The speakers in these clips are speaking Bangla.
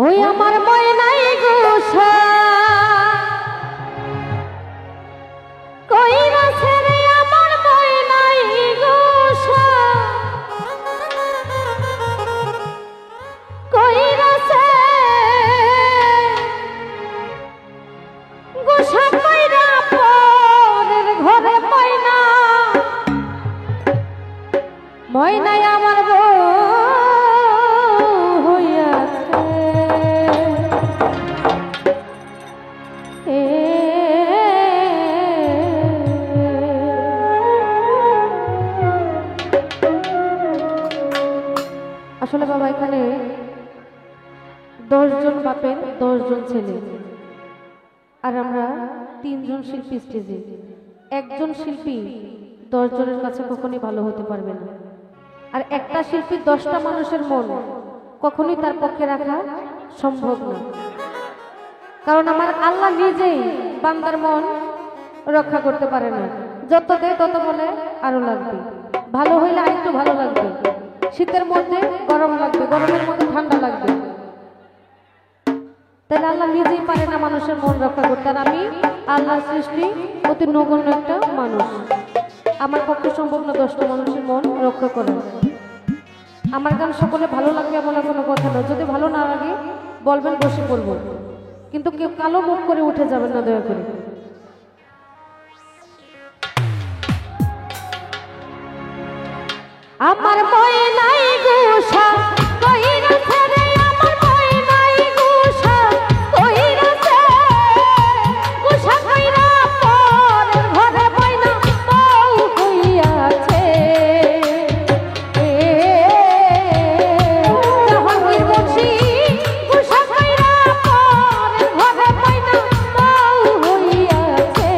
ওই আমার ময়নাই গোসা কইরা ছেড়ে আমার ময়নাই গোসা কইরা গোসা কইরা পরের ঘরে ময়না ময়নাই আমার বউ আসলে বাবা এখানে 10 জন বাপের 10 জন ছেলে আর আমরা 3 জন শিল্পী স্টেজে একজন শিল্পী 10 জনের কাছে কখনোই ভালো হতে পারবে না আর একটা শিল্পী 10টা মানুষের মন কখনোই তার পক্ষে রাখা সম্ভব না কারণ আমার আল্লাহ নিজেই বান্দার মন রক্ষা করতে পারে না যত দেয় তত বলে আরো লাগবে ভালো হইলে আরেকটু ভালো লাগবে শীতের মধ্যে গরম লাগবে গরমের মধ্যে ঠান্ডা লাগবে তাহলে আল্লাহ নিজেই পারে না মানুষের মন রক্ষা করতে আর আমি আল্লাহর সৃষ্টি অতি নগণ্য একটা মানুষ আমার পক্ষে সম্ভব না 10টা মানুষের মন রক্ষা করা আমার গান সকলে ভালো লাগবে এমন কোনো কথা নয় যদি ভালো না লাগে বলবেন বসে পড়বো কিন্তু কেউ কালো মুখ করে উঠে যাবেন না দয়া করে আমার ময়নাই গোসা কইরা ছেড়ে আমার ময়নাই গোসা কইরা গোসা কইরা পরের ঘরে ময়না বউ হইয়াছে জাহাঙ্গীর বংশী গোসা কইরা পরের ঘরে ময়না বউ হইয়াছে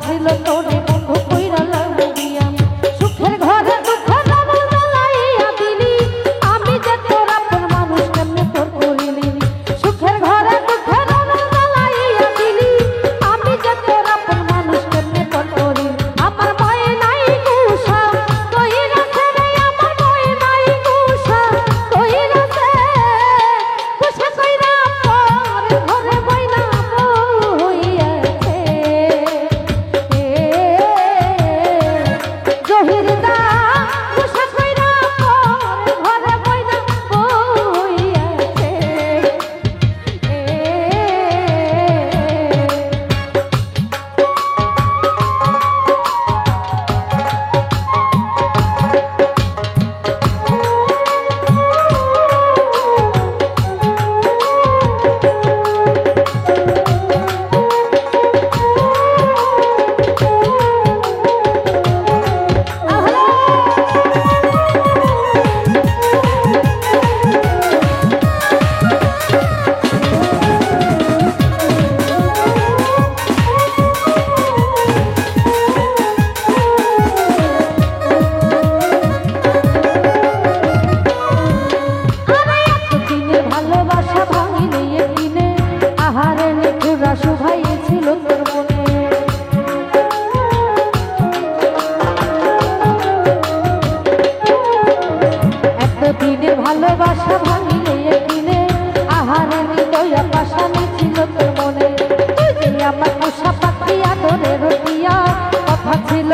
ছিল তোরে বন্ধু কইরা ভালোবাসা ভাঙিলে একদিনে আহারে হৃদয়া পাশানি ছিল তোর মনে। ওই যে আমার পোষা পাখি আদরে রতিয়া কথা ছিল